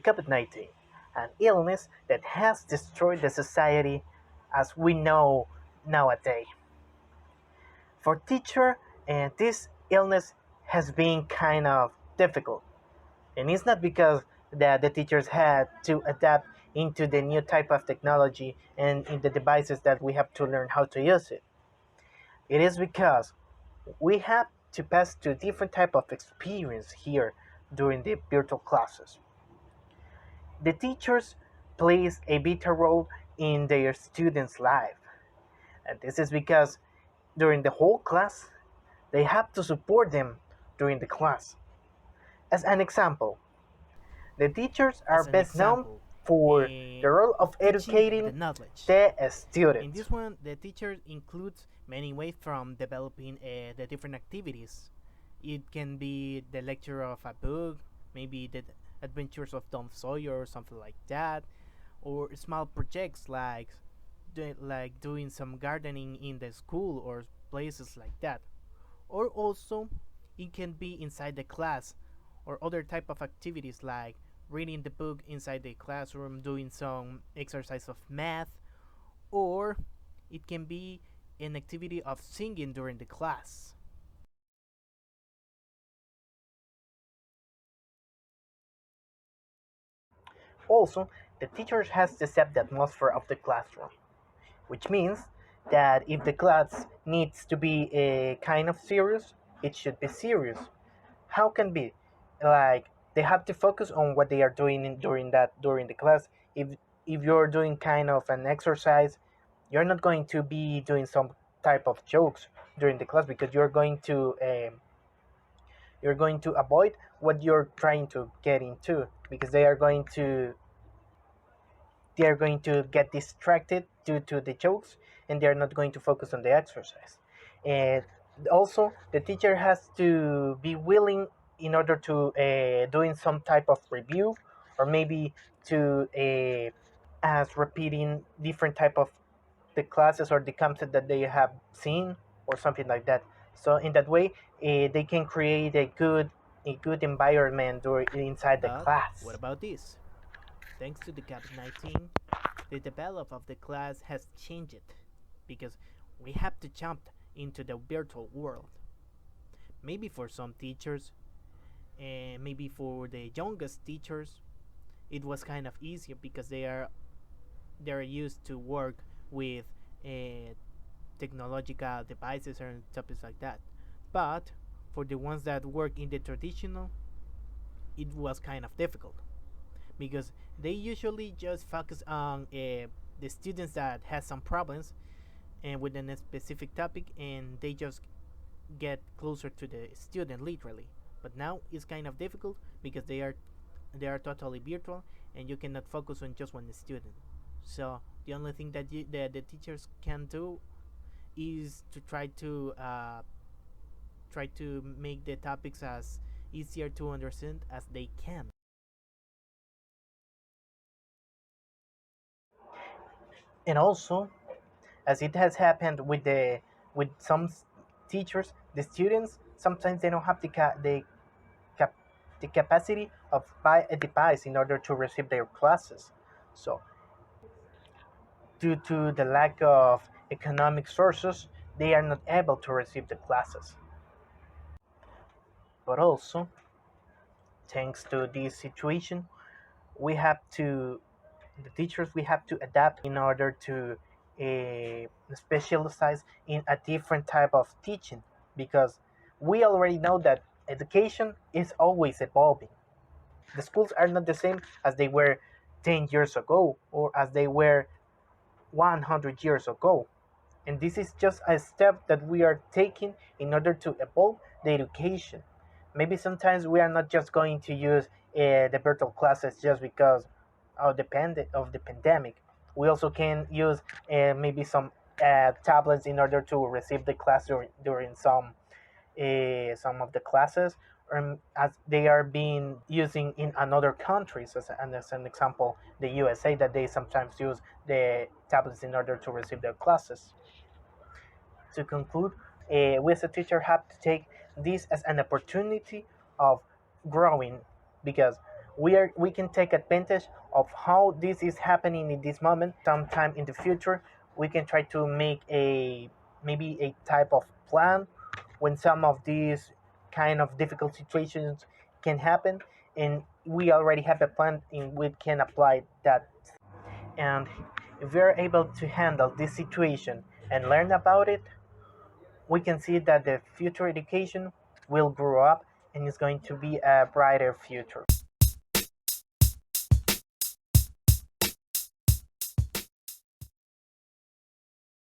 COVID-19, an illness that has destroyed the society as we know nowadays. For teacher, this illness has been kind of difficult, and it's not because the teachers had to adapt into the new type of technology and in the devices that we have to learn how to use it. It is because we have to pass to different type of experience here during the virtual classes. The teachers plays a vital role in their students' life, and this is because during the whole class they have to support them during the class. As an example, the teachers are As an best known example for the role of of teaching the educating knowledge. the In students. this one, the teacher includes many ways from developing the different activities. It can be the lecture of a book, maybe the adventures of Tom Sawyer or something like that, or small projects like doing some gardening in the school or places like that. Or also, it can be inside the class or other type of activities like reading the book inside the classroom, doing some exercise of math, or it can be an activity of singing during the class. Also, the teacher has to set the atmosphere of the classroom, which means that if the class needs to be a kind of serious, it should be serious. How can be? Like they have to focus on what they are doing during the class. If you're doing kind of an exercise, you're not going to be doing some type of jokes during the class because you're going to avoid what you're trying to get into because they are going to get distracted due to the jokes and they're not going to focus on the exercise. And also, the teacher has to be willing in order to doing some type of review or maybe to as repeating different type of the classes or the concept that they have seen or something like that. So in that way, they can create a good environment or inside the But what class. about this? Thanks to the COVID-19, the development of the class has changed because we have to jump into the virtual world. Maybe for some teachers, and maybe for the youngest teachers, it was kind of easier because they're used to work with uh, technological devices and topics like that. But for the ones that work in the traditional, it was kind of difficult because they usually just focus on the students that has some problems and with a specific topic, and they just get closer to the student literally. But now it's kind of difficult because they are totally virtual and you cannot focus on just one student. So the only thing that the teachers can do is to try to make the topics as easier to understand as they can. And also, as it has happened with some teachers, the students sometimes they don't have cap- the capacity of buy a device in order to receive their classes. So due to the lack of economic sources, they are not able to receive the classes. But also, thanks to this situation, we have to the teachers we have to adapt in order to specialize in a different type of teaching because we already know that education is always evolving. The schools are not the same as they were 10 years ago or as they were 100 years ago. And this is just a step that we are taking in order to evolve the education. Maybe sometimes we are not just going to use the virtual classes just because of the pandemic. We also can use maybe some tablets in order to receive the class during some of the classes, as they are being using in another countries. As an example, the USA that they sometimes use the tablets in order to receive their classes. To conclude, we as a teacher have to take this as an opportunity of growing because We can take advantage of how this is happening in this moment. Sometime in the future, we can try to make a maybe a type of plan when some of these kind of difficult situations can happen, and we already have a plan in we can apply that. And if we are able to handle this situation and learn about it, we can see that the future education will grow up and is going to be a brighter future.